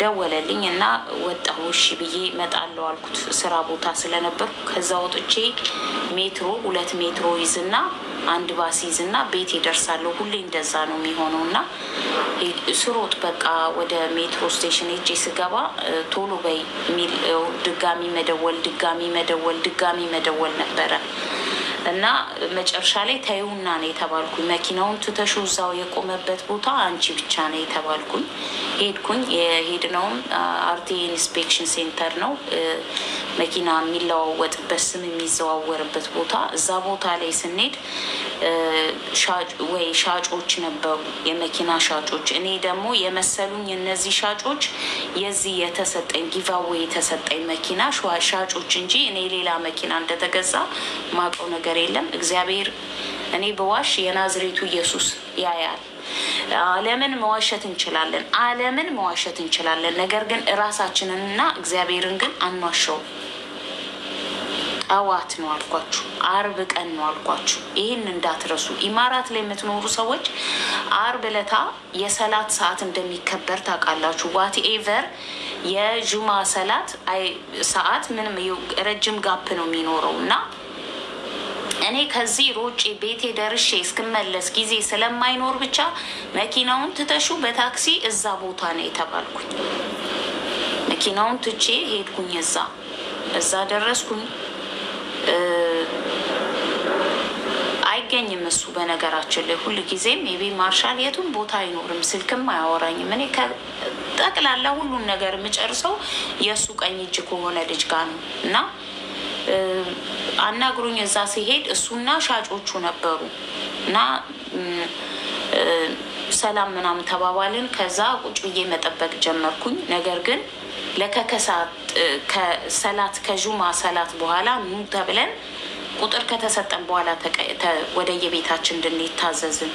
ደወለልኝ እና ወጣሁ። እሺ ብዬ እመጣለሁ አልኩት። ስራ ቦታ ስለነበር ከዛ ወጥቼ ሜትሮ 2 ሜትሮ ይዝና 1 ባስ ይዝና ቤት ይደርሳለሁ። ሁሌ እንደዛ ነው የሚሆነው። እና ስሮጥ በቃ ወደ ሜትሮ ስቴሽን ሄጄ ስገባ ቶሎ በይ የሚል ድጋሚ መደወል ነበረ። እና መጨረሻ ላይ ተይውና ነው የተባልኩኝ። መኪናውን ትተሹ እዛው የቆመበት ቦታ አንቺ ብቻ ነው የተባልኩኝ። ሄድኩኝ። የሄድነውም አርቲ ኢንስፔክሽን ሴንተር ነው። መኪና የሚለዋወጥበት ስም የሚዘዋወርበት ቦታ። እዛ ቦታ ላይ ስንሄድ ሻጮች ነበሩ፣ የመኪና ሻጮች። እኔ ደግሞ የመሰሉኝ እነዚህ ሻጮች የዚህ የተሰጠኝ ጊቫዌ የተሰጠኝ መኪና ሻጮች እንጂ እኔ ሌላ መኪና እንደተገዛ ማውቀው ነገር የለም። እግዚአብሔር እኔ በዋሽ የናዝሬቱ ኢየሱስ ያያል። ዓለምን መዋሸት እንችላለን፣ ነገር ግን እራሳችንንና እግዚአብሔርን ግን አንዋሸው። ጠዋት ነው አልኳችሁ፣ አርብ ቀን ነው አልኳችሁ። ይህን እንዳትረሱ። ኢማራት ላይ የምትኖሩ ሰዎች አርብ ለታ የሰላት ሰዓት እንደሚከበር ታውቃላችሁ። ዋትኤቨር የጁማ ሰዓት ምንም ረጅም ጋፕ ነው የሚኖረው እና እኔ ከዚህ ሮጬ ቤቴ ደርሼ እስክመለስ ጊዜ ስለማይኖር ብቻ መኪናውን ትተሹ በታክሲ እዛ ቦታ ነው የተባልኩኝ። መኪናውን ትቼ ሄድኩኝ። እዛ ደረስኩኝ። አይገኝም እሱ። በነገራችን ላይ ሁል ጊዜም የቤ ማርሻል የቱም ቦታ አይኖርም፣ ስልክም አያወራኝም። እኔ ጠቅላላ ሁሉን ነገር የምጨርሰው የእሱ ቀኝ እጅ ከሆነ ልጅ ጋር ነው እና አናግሩኝ። እዛ ሲሄድ እሱና ሻጮቹ ነበሩ እና ሰላም ምናምን ተባባልን። ከዛ ቁጭ ብዬ መጠበቅ ጀመርኩኝ። ነገር ግን ከጁማ ሰላት በኋላ ኑ ተብለን ቁጥር ከተሰጠን በኋላ ወደ የቤታችን እንድንሄድ ታዘዝን።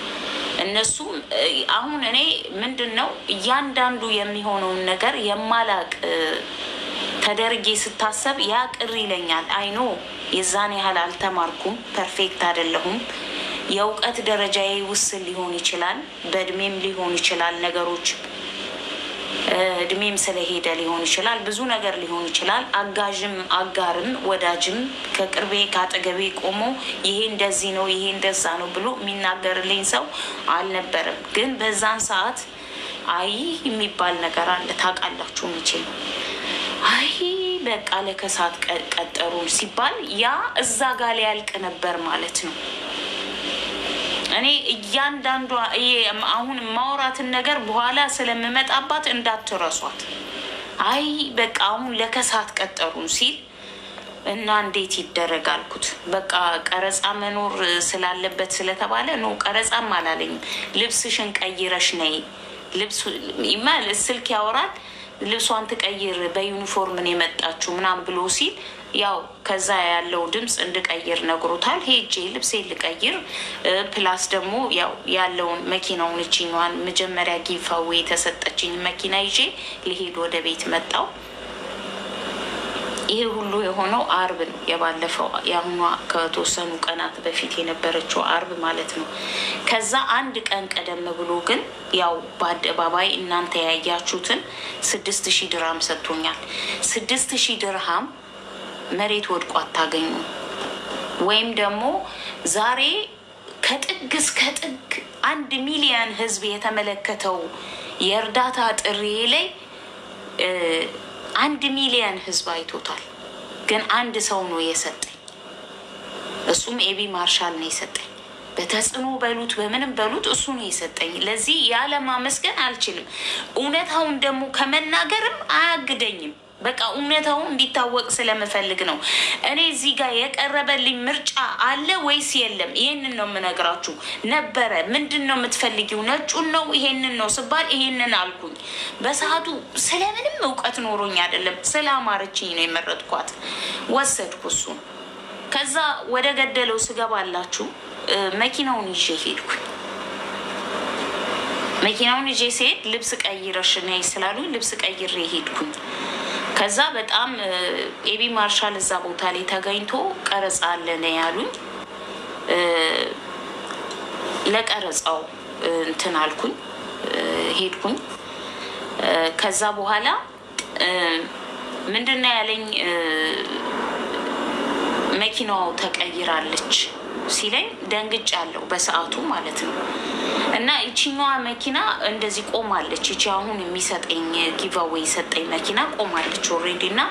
እነሱም አሁን እኔ ምንድን ነው እያንዳንዱ የሚሆነውን ነገር የማላቅ ተደርጌ ስታሰብ ያ ቅር ይለኛል። አይኖ የዛን ያህል አልተማርኩም፣ ፐርፌክት አይደለሁም። የእውቀት ደረጃዬ ውስን ሊሆን ይችላል፣ በእድሜም ሊሆን ይችላል፣ ነገሮች እድሜም ስለሄደ ሊሆን ይችላል፣ ብዙ ነገር ሊሆን ይችላል። አጋዥም አጋርም ወዳጅም ከቅርቤ ካጠገቤ ቆሞ ይሄ እንደዚህ ነው ይሄ እንደዛ ነው ብሎ የሚናገርልኝ ሰው አልነበረም። ግን በዛን ሰዓት አይ የሚባል ነገር አለ ታውቃላችሁ መቼ ነው። አይ በቃ ለከሳት ቀጠሩን ሲባል ያ እዛ ጋር ሊያልቅ ነበር ማለት ነው። እኔ እያንዳንዷ አሁን ማውራትን ነገር በኋላ ስለምመጣባት እንዳትረሷት። አይ በቃ አሁን ለከሳት ቀጠሩን ሲል እና እንዴት ይደረጋልኩት። በቃ ቀረጻ መኖር ስላለበት ስለተባለ ነው። ቀረጻም አላለኝም። ልብስሽን ቀይረሽ ነይ፣ ስልክ ያወራል፣ ልብሷን ትቀይር፣ በዩኒፎርምን የመጣችው ምናምን ብሎ ሲል ያው ከዛ ያለው ድምፅ እንድቀይር ነግሮታል። ሄጄ ልብሴ ልቀይር ፕላስ ደግሞ ያው ያለውን መኪናውን እችኛዋን መጀመሪያ ጊፋዌ የተሰጠችኝ መኪና ይዤ ልሄድ ወደ ቤት መጣው። ይሄ ሁሉ የሆነው አርብ ነው። የባለፈው የአሁኗ ከተወሰኑ ቀናት በፊት የነበረችው አርብ ማለት ነው። ከዛ አንድ ቀን ቀደም ብሎ ግን ያው በአደባባይ እናንተ ያያችሁትን 6000 ድርሃም ሰጥቶኛል። 6000 ድርሃም መሬት ወድቆ አታገኙ። ወይም ደግሞ ዛሬ ከጥግ እስከ ጥግ 1 ሚሊዮን ህዝብ የተመለከተው የእርዳታ ጥሪ ላይ 1 ሚሊዮን ህዝብ አይቶታል። ግን አንድ ሰው ነው የሰጠኝ። እሱም ኤቢ ማርሻል ነው የሰጠኝ። በተጽዕኖ በሉት በምንም በሉት እሱ ነው የሰጠኝ። ለዚህ ያለማመስገን አልችልም። እውነታውን ደግሞ ከመናገርም አያግደኝም። በቃ እውነታው እንዲታወቅ ስለምፈልግ ነው። እኔ እዚህ ጋር የቀረበልኝ ምርጫ አለ ወይስ የለም? ይሄንን ነው የምነግራችሁ። ነበረ ምንድን ነው የምትፈልጊው? ነጩን ነው ይሄንን ነው ስባል ይሄንን አልኩኝ። በሰዓቱ ስለምንም እውቀት ኖሮኝ አይደለም፣ ስላማረችኝ ነው የመረጥኳት። ወሰድኩ እሱን። ከዛ ወደ ገደለው ስገባላችሁ መኪናውን ይዤ ሄድኩኝ። መኪናውን ይዤ ስሄድ ልብስ ቀይረሽ ነይ ስላሉኝ ልብስ ቀይሬ ሄድኩኝ። ከዛ በጣም ኤቢ ማርሻል እዛ ቦታ ላይ ተገኝቶ ቀረጻ አለ ነው ያሉኝ። ለቀረጻው እንትን አልኩኝ፣ ሄድኩኝ። ከዛ በኋላ ምንድነው ያለኝ መኪናው ተቀይራለች ሲለኝ ደንግጫለሁ በሰዓቱ ማለት ነው። እና እቺኛዋ መኪና እንደዚህ ቆማለች። እቺ አሁን የሚሰጠኝ ጊቫዌይ ሰጠኝ መኪና ቆማለች ኦሬዲ። እና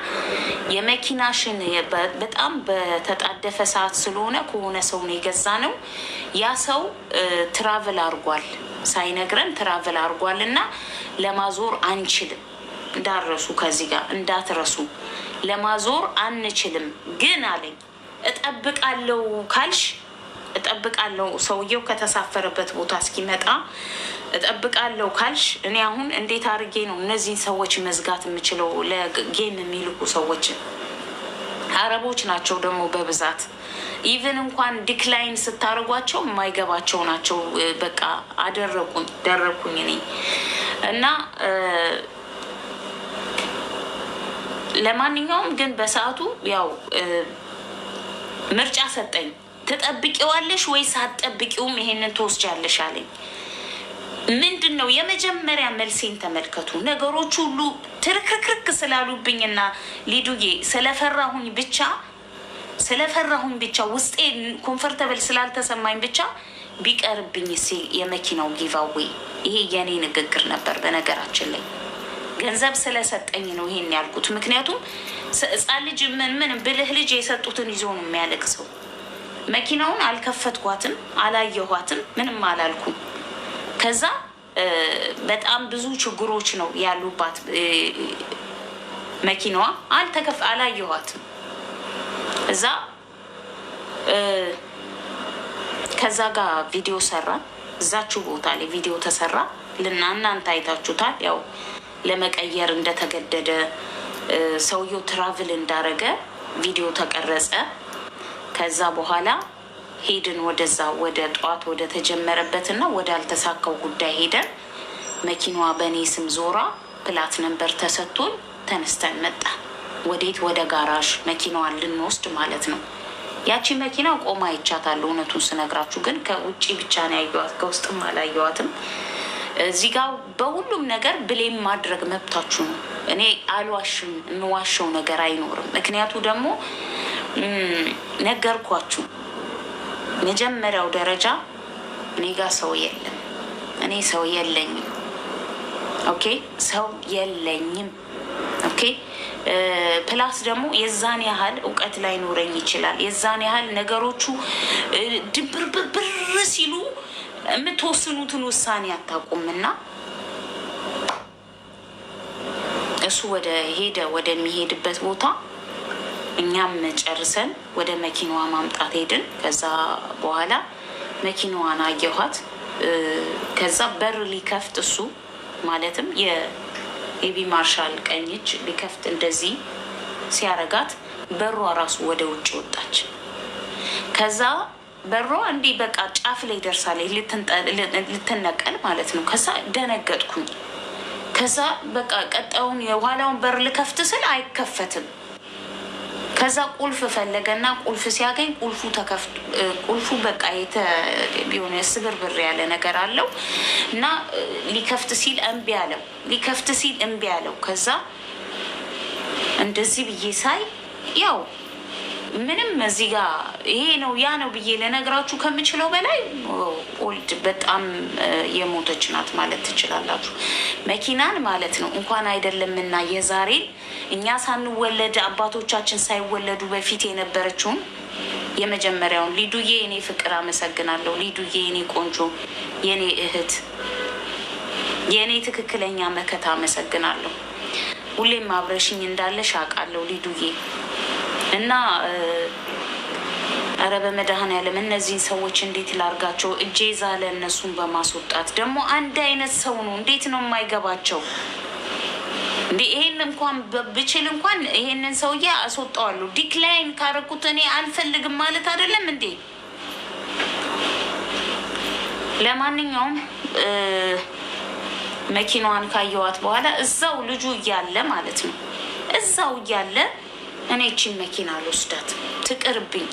የመኪናሽን በጣም በተጣደፈ ሰዓት ስለሆነ ከሆነ ሰው ነው የገዛ ነው። ያ ሰው ትራቭል አድርጓል ሳይነግረን ትራቭል አድርጓል። እና ለማዞር አንችልም እንዳረሱ ከዚህ ጋር እንዳትረሱ ለማዞር አንችልም። ግን አለኝ እጠብቃለሁ ካልሽ እጠብቃለሁ ሰውየው ከተሳፈረበት ቦታ እስኪመጣ እጠብቃለሁ ካልሽ እኔ አሁን እንዴት አድርጌ ነው እነዚህን ሰዎች መዝጋት የምችለው? ለጌም የሚልኩ ሰዎች አረቦች ናቸው ደግሞ በብዛት ኢቭን እንኳን ዲክላይን ስታደርጓቸው የማይገባቸው ናቸው። በቃ ደረኩኝ እኔ እና ለማንኛውም ግን በሰዓቱ ያው ምርጫ ሰጠኝ። ትጠብቂዋለሽ ወይስ አትጠብቂውም? ይሄንን ትወስጃለሽ አለኝ። ምንድነው የመጀመሪያ መልሴን ተመልከቱ። ነገሮች ሁሉ ትርክርክርክ ስላሉብኝና ሊዱዬ ስለፈራሁኝ ብቻ ውስጤ ኮምፎርታብል ስላልተሰማኝ ብቻ ቢቀርብኝ ሲል የመኪናው ጊቫዌይ ይሄ የኔ ንግግር ነበር። በነገራችን ላይ ገንዘብ ስለሰጠኝ ነው ይሄን ያልኩት። ምክንያቱም ሕፃን ልጅ ምን ብልህ ልጅ የሰጡትን ይዞ ነው የሚያለቅሰው። መኪናውን አልከፈትኳትም፣ አላየኋትም፣ ምንም አላልኩም። ከዛ በጣም ብዙ ችግሮች ነው ያሉባት መኪናዋ። አላየኋትም። እዛ ከዛ ጋር ቪዲዮ ሰራን። እዛችሁ ቦታ ላይ ቪዲዮ ተሰራ። እናንተ አይታችሁታል። ያው ለመቀየር እንደተገደደ ሰውየው ትራቭል እንዳረገ ቪዲዮ ተቀረጸ። ከዛ በኋላ ሄድን ወደዛ ወደ ጠዋት ወደ ተጀመረበትና ወደ አልተሳካው ጉዳይ ሄደን መኪናዋ በእኔ ስም ዞራ ፕላት ነምበር ተሰጥቶን ተነስተን መጣ። ወዴት? ወደ ጋራዥ መኪናዋን ልንወስድ ማለት ነው። ያቺ መኪና ቆማ አይቻታለሁ። እውነቱን ስነግራችሁ ግን ከውጭ ብቻ ነው ያየኋት፣ ከውስጥም አላየኋትም። እዚህ ጋር በሁሉም ነገር ብሌም ማድረግ መብታችሁ ነው። እኔ አልዋሽም፣ የምዋሸው ነገር አይኖርም። ምክንያቱ ደግሞ ነገርኳችሁ። መጀመሪያው ደረጃ እኔ ጋር ሰው የለም፣ እኔ ሰው የለኝም። ኦኬ፣ ሰው የለኝም። ኦኬ። ፕላስ ደግሞ የዛን ያህል እውቀት ላይኖረኝ ይችላል። የዛን ያህል ነገሮቹ ድብርብር ሲሉ የምትወስኑትን ውሳኔ አታውቁምና እሱ ወደሚሄድበት ቦታ እኛም ጨርሰን ወደ መኪናዋ ማምጣት ሄድን። ከዛ በኋላ መኪናዋን አየኋት። ከዛ በር ሊከፍት እሱ ማለትም የኤቢ ማርሻል ቀኝ እጅ ሊከፍት እንደዚህ ሲያረጋት በሯ ራሱ ወደ ውጭ ወጣች። ከዛ በሯ እንዲህ በቃ ጫፍ ላይ ደርሳለች ልትነቀል ማለት ነው። ከዛ ደነገጥኩኝ። ከዛ በቃ ቀጣዩን የኋላውን በር ልከፍት ስል አይከፈትም። ከዛ ቁልፍ ፈለገና ቁልፍ ሲያገኝ ቁልፉ በቃ የሆነ ስብርብር ያለ ነገር አለው እና ሊከፍት ሲል እምቢ አለው። ከዛ እንደዚህ ብዬ ሳይ ያው ምንም እዚህ ጋር ይሄ ነው ያ ነው ብዬ ለነገራችሁ ከምችለው በላይ ኦልድ በጣም የሞተች ናት ማለት ትችላላችሁ። መኪናን ማለት ነው እንኳን አይደለምና የዛሬን እኛ ሳንወለድ አባቶቻችን ሳይወለዱ በፊት የነበረችውን የመጀመሪያውን ሊዱዬ የኔ ፍቅር አመሰግናለሁ። ሊዱዬ የኔ ቆንጆ፣ የኔ እህት፣ የኔ ትክክለኛ መከታ አመሰግናለሁ። ሁሌም አብረሽኝ እንዳለሽ አውቃለሁ ሊዱዬ። እና ኧረ በመድኃኔዓለም እነዚህን ሰዎች እንዴት ላርጋቸው? እጄ ዛለ እነሱን በማስወጣት ደግሞ አንድ አይነት ሰው ነው። እንዴት ነው የማይገባቸው? እንዴ ይሄን እንኳን ብችል እንኳን ይሄንን ሰውዬ አስወጣዋለሁ። ዲክላይን ካረኩት እኔ አልፈልግም ማለት አይደለም እንዴ? ለማንኛውም መኪናዋን ካየዋት በኋላ እዛው ልጁ እያለ ማለት ነው እዛው እያለ እኔ እቺን መኪና አልወስዳት ትቅርብኝ።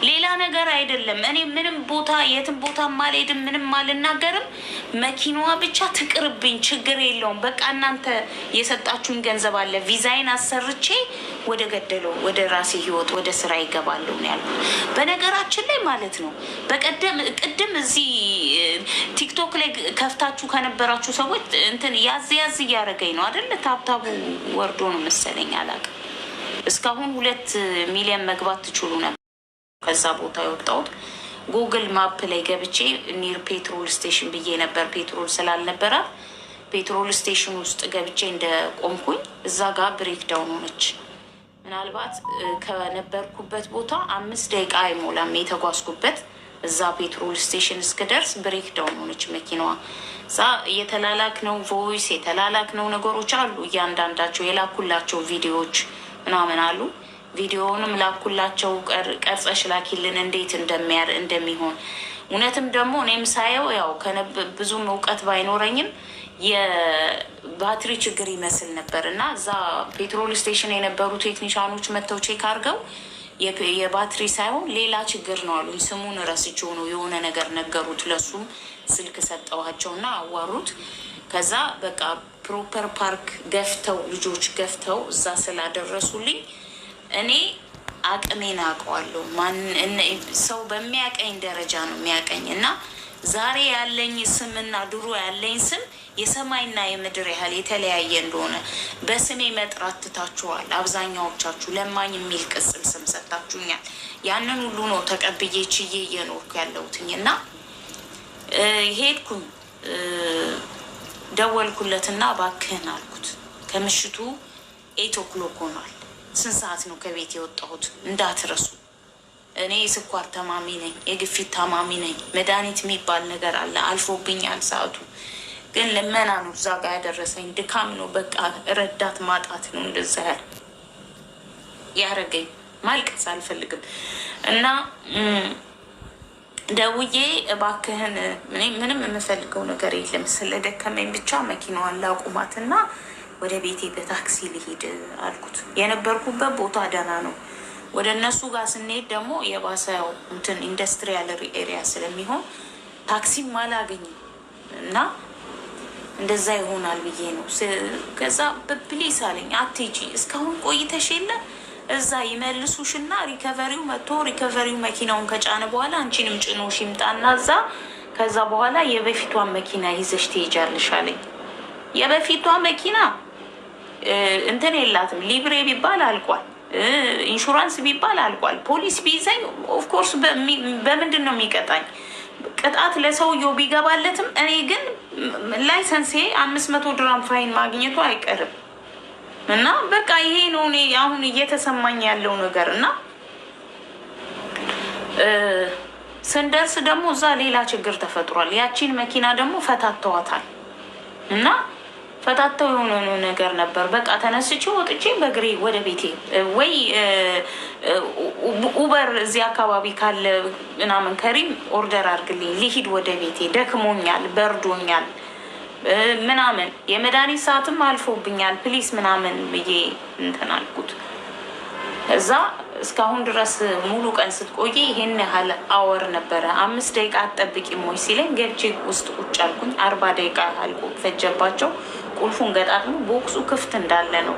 ሌላ ነገር አይደለም። እኔ ምንም ቦታ የትም ቦታ ማልሄድም ምንም አልናገርም። መኪናዋ ብቻ ትቅርብኝ፣ ችግር የለውም። በቃ እናንተ የሰጣችሁኝ ገንዘብ አለ፣ ቪዛይን አሰርቼ ወደ ገደለው ወደ ራሴ ህይወት ወደ ስራ ይገባለሁ ነው ያልኩት። በነገራችን ላይ ማለት ነው ቅድም እዚህ ቲክቶክ ላይ ከፍታችሁ ከነበራችሁ ሰዎች እንትን ያዝ ያዝ እያደረገኝ ነው አይደል? ታብታቡ ወርዶ ነው መሰለኝ አላውቅም። እስካሁን 2 ሚሊዮን መግባት ትችሉ ነበር። ከዛ ቦታ የወጣሁት ጉግል ማፕ ላይ ገብቼ ኒር ፔትሮል ስቴሽን ብዬ ነበር። ፔትሮል ስላልነበረ ፔትሮል ስቴሽን ውስጥ ገብቼ እንደቆምኩኝ እዛ ጋር ብሬክ ዳውን ሆነች። ምናልባት ከነበርኩበት ቦታ 5 ደቂቃ አይሞላም የተጓዝኩበት። እዛ ፔትሮል ስቴሽን እስክደርስ ብሬክ ዳውን ሆነች መኪናዋ። እዛ የተላላክ ነው ቮይስ የተላላክ ነው ነገሮች አሉ። እያንዳንዳቸው የላኩላቸው ቪዲዮዎች ምናምን አሉ። ቪዲዮውንም ላኩላቸው። ቀርጸሽ ላኪልን እንዴት እንደሚሆን እውነትም ደግሞ እኔም ሳየው ያው ብዙም እውቀት ባይኖረኝም የባትሪ ችግር ይመስል ነበር እና እዛ ፔትሮል ስቴሽን የነበሩ ቴክኒሻኖች መጥተው ቼክ አድርገው የባትሪ ሳይሆን ሌላ ችግር ነው አሉኝ። ስሙን ረስቼው ነው የሆነ ነገር ነገሩት። ለሱም ስልክ ሰጠዋቸው እና አዋሩት። ከዛ በቃ ፕሮፐር ፓርክ ገፍተው ልጆች ገፍተው እዛ ስላደረሱልኝ እኔ አቅሜን አውቀዋለሁ። ሰው በሚያቀኝ ደረጃ ነው የሚያቀኝ እና ዛሬ ያለኝ ስምና ድሮ ያለኝ ስም የሰማይና የምድር ያህል የተለያየ እንደሆነ በስሜ መጥራት ትታችኋል። አብዛኛዎቻችሁ ለማኝ የሚል ቅጽል ስም ሰጣችሁኛል። ያንን ሁሉ ነው ተቀብዬ ችዬ እየኖርኩ ያለሁትኝ እና ሄድኩኝ። ደወልኩለትና እባክህን አልኩት። ከምሽቱ 8 o'clock ሆኗል። ስንት ሰዓት ነው ከቤት የወጣሁት እንዳትረሱ። እኔ የስኳር ታማሚ ነኝ፣ የግፊት ታማሚ ነኝ። መድኃኒት የሚባል ነገር አለ። አልፎብኛል ሰዓቱ። ግን ልመና ነው እዛ ጋር ያደረሰኝ። ድካም ነው በቃ ረዳት ማጣት ነው እንደዛ ያረገኝ። ማልቀስ አልፈልግም እና ደውዬ እባክህን ምንም የምፈልገው ነገር የለም ስለደከመኝ ብቻ መኪናዋን ላቁማትና ወደ ቤቴ በታክሲ ልሄድ አልኩት። የነበርኩበት ቦታ ደህና ነው። ወደ እነሱ ጋር ስንሄድ ደግሞ የባሰው እንትን ኢንዱስትሪያል ኤሪያ ስለሚሆን ታክሲም አላገኝም እና እንደዛ ይሆናል ብዬ ነው። ከዛ በፕሊስ አለኝ አትሄጂ፣ እስካሁን ቆይተሽ የለ እዛ ይመልሱሽና ሪከቨሪው መጥቶ ሪከቨሪው መኪናውን ከጫነ በኋላ አንቺንም ጭኖሽ ይምጣና እዛ ከዛ በኋላ የበፊቷን መኪና ይዘሽ ትሄጃለሽ አለኝ። የበፊቷ መኪና እንትን የላትም። ሊብሬ ቢባል አልቋል፣ ኢንሹራንስ ቢባል አልቋል። ፖሊስ ቢይዘኝ ኦፍኮርስ በምንድን ነው የሚቀጣኝ? ቅጣት ለሰውየው ቢገባለትም እኔ ግን ላይሰንሴ 500 ድራም ፋይን ማግኘቱ አይቀርም እና በቃ ይሄ ነው እኔ አሁን እየተሰማኝ ያለው ነገር እና ስንደርስ ደግሞ እዛ ሌላ ችግር ተፈጥሯል። ያቺን መኪና ደግሞ ፈታተዋታል እና ፈታተው የሆነ ነገር ነበር። በቃ ተነስቼ ወጥቼ በእግሬ ወደ ቤቴ ወይ ኡበር እዚህ አካባቢ ካለ ምናምን ከሪም ኦርደር አድርግልኝ ልሂድ ወደ ቤቴ፣ ደክሞኛል፣ በርዶኛል ምናምን የመድኃኒት ሰዓትም አልፎብኛል ፕሊስ ምናምን ብዬ እንትን አልኩት። እዛ እስካሁን ድረስ ሙሉ ቀን ስትቆይ ይሄን ያህል አወር ነበረ። 5 ደቂቃ አትጠብቂም ወይ ሲለኝ ገብቼ ውስጥ ቁጭ አልኩኝ። 40 ደቂቃ አልቆ ፈጀባቸው። ቁልፉን ገጣጥሞ ቦክሱ ክፍት እንዳለ ነው።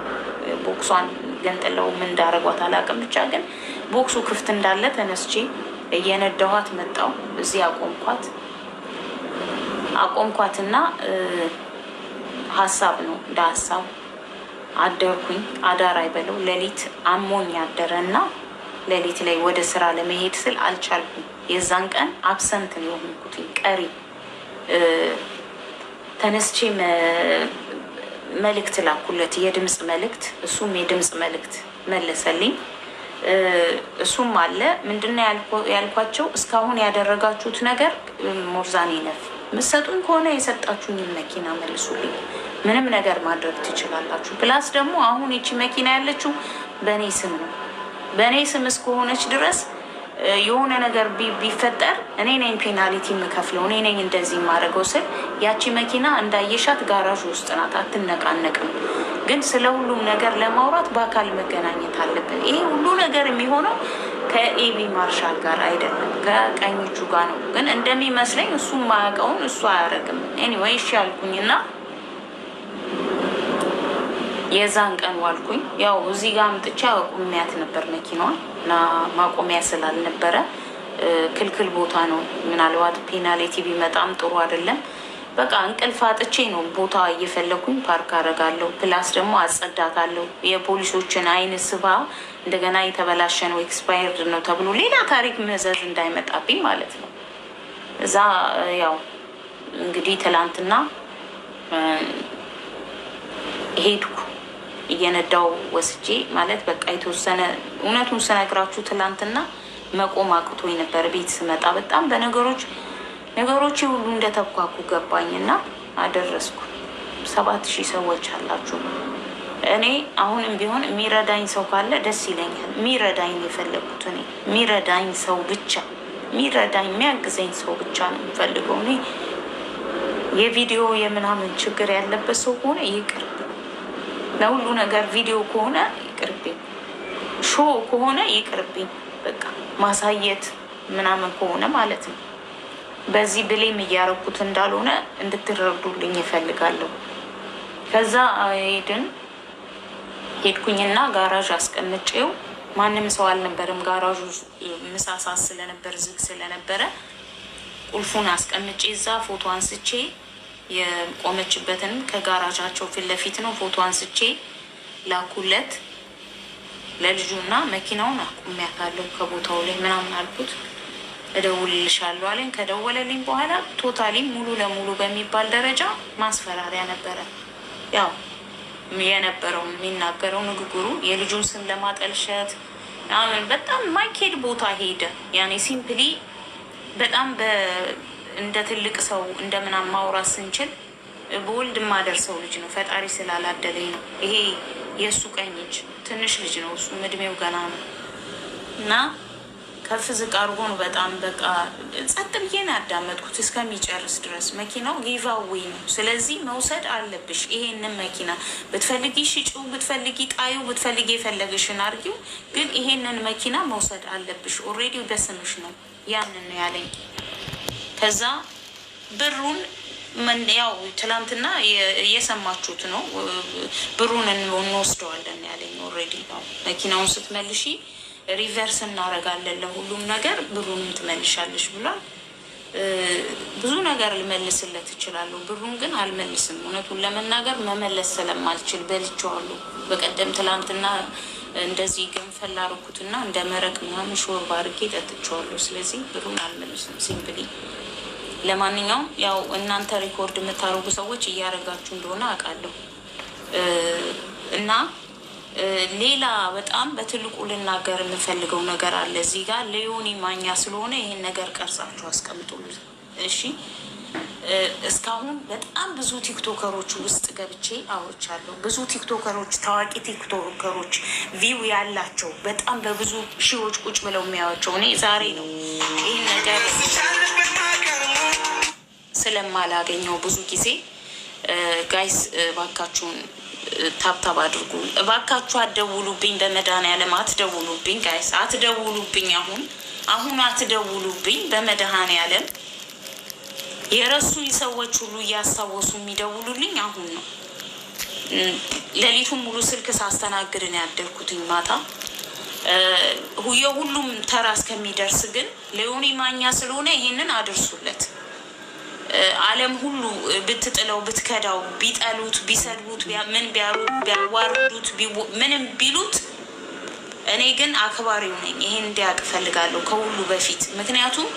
ቦክሷን ገንጥለው ምን እንዳረጓት አላውቅም። ብቻ ግን ቦክሱ ክፍት እንዳለ ተነስቼ እየነዳኋት መጣው። እዚህ አቆምኳትና ሀሳብ ነው እንደ ሀሳብ አደርኩኝ። አዳር አይበለው ሌሊት አሞኝ አደረ እና ሌሊት ላይ ወደ ስራ ለመሄድ ስል አልቻልኩም። የዛን ቀን አብሰንት ነው የሆንኩት ቀሪ። ተነስቼ መልእክት ላኩለት፣ የድምፅ መልእክት። እሱም የድምፅ መልእክት መለሰልኝ። እሱም አለ ምንድነው ያልኳቸው፣ እስካሁን ያደረጋችሁት ነገር ሞርዛኔ ነፍ ምሰጡኝ ከሆነ የሰጣችሁኝን መኪና መልሱልኝ፣ ምንም ነገር ማድረግ ትችላላችሁ። ፕላስ ደግሞ አሁን ይቺ መኪና ያለችው በእኔ ስም ነው። በእኔ ስም እስከሆነች ድረስ የሆነ ነገር ቢፈጠር እኔ ነኝ ፔናሊቲ የምከፍለው፣ እኔ ነኝ እንደዚህ የማደርገው ስል ያቺ መኪና እንዳየሻት ጋራዥ ውስጥ ናት፣ አትነቃነቅም። ግን ስለ ሁሉም ነገር ለማውራት በአካል መገናኘት አለብን። ይሄ ሁሉ ነገር የሚሆነው ከኤቢ ማርሻል ጋር አይደለም ከቀኞቹ ጋር ነው። ግን እንደሚመስለኝ እሱ ማያውቀውን እሱ አያደርግም። ኤኒዌይ እሺ ያልኩኝና የዛን ቀን ዋልኩኝ። ያው እዚህ ጋር አምጥቼ አቁሚያት ነበር መኪናዋን እና ማቆሚያ ስላልነበረ ክልክል ቦታ ነው። ምናልባት ፔናልቲ ቢመጣም ጥሩ አይደለም። በቃ እንቅልፍ አጥቼ ነው ቦታ እየፈለኩኝ ፓርክ አደርጋለሁ። ፕላስ ደግሞ አጸዳታለሁ። የፖሊሶችን አይን ስባ እንደገና የተበላሸ ነው ኤክስፓየርድ ነው ተብሎ ሌላ ታሪክ መዘዝ እንዳይመጣብኝ ማለት ነው። እዛ ያው እንግዲህ ትላንትና ሄድኩ እየነዳው ወስጄ ማለት በቃ የተወሰነ እውነቱን ስነግራችሁ ትላንትና መቆም አቅቶኝ ነበር። ቤት ስመጣ በጣም ነገሮች ሁሉ እንደተኳኩ ገባኝና አደረስኩ። 7000 ሰዎች አላችሁ። እኔ አሁንም ቢሆን የሚረዳኝ ሰው ካለ ደስ ይለኛል። የሚረዳኝ የፈለጉት እኔ የሚረዳኝ ሰው ብቻ የሚያግዘኝ ሰው ብቻ ነው የምፈልገው። እኔ የቪዲዮ የምናምን ችግር ያለበት ሰው ከሆነ ይቅርብ። ለሁሉ ነገር ቪዲዮ ከሆነ ይቅርብኝ፣ ሾ ከሆነ ይቅርብኝ። በቃ ማሳየት ምናምን ከሆነ ማለት ነው። በዚህ ብሌም እያረኩት እንዳልሆነ እንድትረዱልኝ ይፈልጋለሁ። ከዛ ሄድኩኝና ጋራዥ አስቀምጬው ማንም ሰው አልነበረም። ጋራዡ ምሳሳ ስለነበር ዝግ ስለነበረ ቁልፉን አስቀምጬ እዛ ፎቶ አንስቼ የቆመችበትን ከጋራዣቸው ፊት ለፊት ነው ፎቶ አንስቼ ላኩለት ለልጁና መኪናውን አቁሚያታለሁ ከቦታው ላይ ምናምን አልኩት። እደውልልሻለሁ አለኝ። ከደወለልኝ በኋላ ቶታሊ ሙሉ ለሙሉ በሚባል ደረጃ ማስፈራሪያ ነበረ። ያው የነበረው የሚናገረው ንግግሩ የልጁን ስም ለማጠልሸት በጣም ማይኬድ ቦታ ሄደ። ያኔ ሲምፕሊ በጣም እንደ ትልቅ ሰው እንደምናምን ማውራት ስንችል በወልድ ማደርሰው ልጅ ነው። ፈጣሪ ስላላደለኝ ነው። ይሄ የእሱ ቀኝ እጅ ትንሽ ልጅ ነው። እሱ እድሜው ገና ነው እና ከፍ ዝቅ አድርጎ ነው። በጣም በቃ ጸጥ ብዬ ነው ያዳመጥኩት እስከሚጨርስ ድረስ። መኪናው ጊቫዌይ ነው። ስለዚህ መውሰድ አለብሽ ይሄንን መኪና። ብትፈልጊ ሽጪው፣ ብትፈልጊ ጣዩ፣ ብትፈልጊ የፈለግሽን አድርጊው፣ ግን ይሄንን መኪና መውሰድ አለብሽ። ኦልሬዲ በስምሽ ነው። ያንን ነው ያለኝ። ከዛ ብሩን ያው ትላንትና እየሰማችሁት ነው። ብሩን እንወስደዋለን ያለኝ። ኦልሬዲ መኪናውን ስትመልሺ ሪቨርስ እናደርጋለን ለሁሉም ነገር፣ ብሩንም ትመልሻለሽ ብሏል። ብዙ ነገር ልመልስለት እችላለሁ፣ ብሩን ግን አልመልስም። እውነቱን ለመናገር መመለስ ስለማልችል በልቼዋለሁ። በቀደም ትላንትና እንደዚህ ገንፈል አደረኩትና እንደ መረቅ ምናምን ሾርባ አድርጌ ጠጥቼዋለሁ። ስለዚህ ብሩን አልመልስም ሲምፕሊ። ለማንኛውም ያው እናንተ ሪኮርድ የምታደርጉ ሰዎች እያደረጋችሁ እንደሆነ አውቃለሁ። እና ሌላ በጣም በትልቁ ልናገር የምፈልገው ነገር አለ እዚህ ጋር ለዮኒ ማኛ ስለሆነ ይሄን ነገር ቀርጻችሁ አስቀምጡልኝ እሺ። እስካሁን በጣም ብዙ ቲክቶከሮች ውስጥ ገብቼ አውርቻለሁ። ብዙ ቲክቶከሮች፣ ታዋቂ ቲክቶከሮች ቪው ያላቸው በጣም በብዙ ሺዎች ቁጭ ብለው የሚያዋቸው እኔ ዛሬ ነው ይህን ነገር ስለማላገኘው ብዙ ጊዜ ጋይስ እባካችሁን ታብታብ አድርጉ እባካችሁ። አትደውሉብኝ፣ በመድኃኒዓለም አትደውሉብኝ ጋይስ፣ አትደውሉብኝ። አሁን አትደውሉብኝ በመድኃኒዓለም። የረሱኝ ሰዎች ሁሉ እያስታወሱ የሚደውሉልኝ አሁን ነው። ሌሊቱን ሙሉ ስልክ ሳስተናግድን ያደርኩትኝ ማታ የሁሉም ተራ እስከሚደርስ ግን ለዮኒ ማኛ ስለሆነ ይሄንን አድርሱለት። ዓለም ሁሉ ብትጥለው ብትከዳው፣ ቢጠሉት፣ ቢሰድቡት፣ ምን ቢያዋርዱት፣ ምንም ቢሉት እኔ ግን አክባሪው ነኝ። ይሄን እንዲያውቅ እፈልጋለሁ ከሁሉ በፊት። ምክንያቱም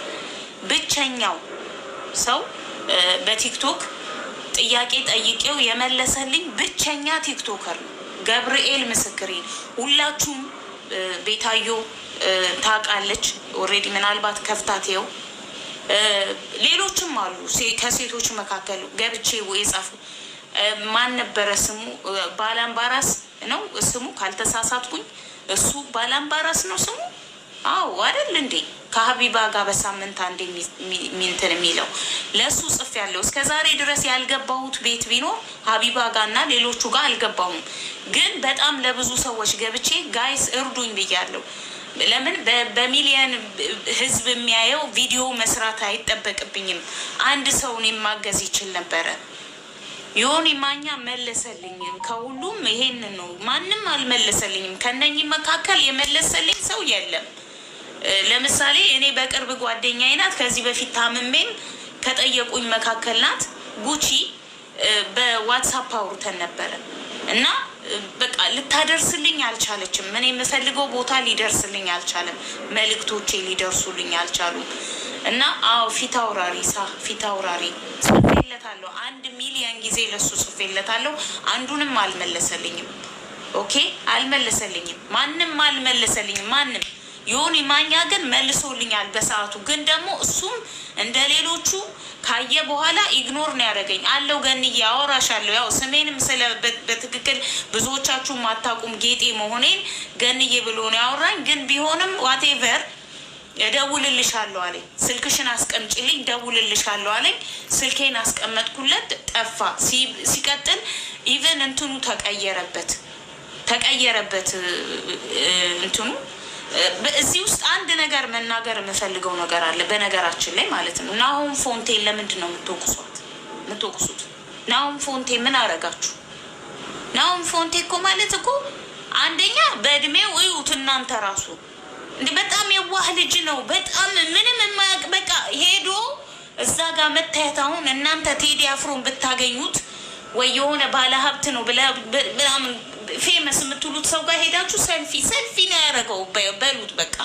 ብቸኛው ሰው በቲክቶክ ጥያቄ ጠይቄው የመለሰልኝ ብቸኛ ቲክቶከር ነው። ገብርኤል ምስክሬ። ሁላችሁም ቤታዮ ታውቃለች ኦልሬዲ፣ ምናልባት ከፍታቴው ሌሎችም አሉ ከሴቶች መካከል ገብቼ የጻፉ ማን ነበረ ስሙ? ባላምባራስ ነው ስሙ ካልተሳሳትኩኝ። እሱ ባላምባራስ ነው ስሙ። አዎ አይደል እንዴ? ከሀቢባ ጋር በሳምንት አንድ ሚንትን የሚለው ለእሱ ጽፍ ያለው እስከ ዛሬ ድረስ ያልገባሁት ቤት ቢኖር ሀቢባ ጋር እና ሌሎቹ ጋር አልገባሁም። ግን በጣም ለብዙ ሰዎች ገብቼ ጋይስ እርዱኝ ብያለሁ። ለምን በሚሊየን ህዝብ የሚያየው ቪዲዮ መስራት አይጠበቅብኝም። አንድ ሰውን ማገዝ ይችል ነበረ። ዮኒ ማኛ መለሰልኝ። ከሁሉም ይሄን ነው፣ ማንም አልመለሰልኝም። ከነኚህ መካከል የመለሰልኝ ሰው የለም። ለምሳሌ እኔ በቅርብ ጓደኛዬ ናት፣ ከዚህ በፊት ታምሜም ከጠየቁኝ መካከል ናት። ጉቺ በዋትስአፕ አውርተን ነበረ እና በቃ ልታደርስልኝ አልቻለችም። ምን የምፈልገው ቦታ ሊደርስልኝ አልቻለም። መልእክቶቼ ሊደርሱልኝ አልቻሉም። እና አዎ ፊት አውራሪ ጽፌለታለሁ። 1 ሚሊዮን ጊዜ ለሱ ጽፌለታለሁ። አንዱንም አልመለሰልኝም። ኦኬ አልመለሰልኝም። ማንም አልመለሰልኝም። ማንም ዮኒ ማኛ ግን መልሶልኛል በሰዓቱ። ግን ደግሞ እሱም እንደ ሌሎቹ ካየ በኋላ ኢግኖር ነው ያደረገኝ። አለው ገንዬ አወራሻለሁ። ያው ስሜንም ስለ በትክክል ብዙዎቻችሁ ማታቁም ጌጤ መሆኔን ገንዬ ብሎ ነው ያወራኝ። ግን ቢሆንም ዋቴቨር እደውልልሻለሁ አለኝ። ስልክሽን አስቀምጪልኝ እደውልልሻለሁ አለኝ። ስልኬን አስቀመጥኩለት፣ ጠፋ። ሲቀጥል ኢቨን እንትኑ ተቀየረበት እንትኑ። በዚህ ውስጥ አንድ ነገር መናገር የምፈልገው ነገር አለ በነገራችን ላይ ማለት ነው። ናሆም ፎንቴን ለምንድን ነው የምትወቅሱት? ናሆም ፎንቴ ምን አረጋችሁ? ናሆም ፎንቴ እኮ ማለት እኮ አንደኛ በእድሜው እዩት እናንተ ራሱ እንደ በጣም የዋህ ልጅ ነው። በጣም ምንም የማያውቅ በቃ ሄዶ እዛ ጋር መታየት። አሁን እናንተ ቴዲ አፍሮን ብታገኙት ወይ የሆነ ባለሀብት ነው በጣም ፌመስ የምትሉት ሰው ጋር ሄዳችሁ ሰልፊ ነው ያደረገው በሉት በቃ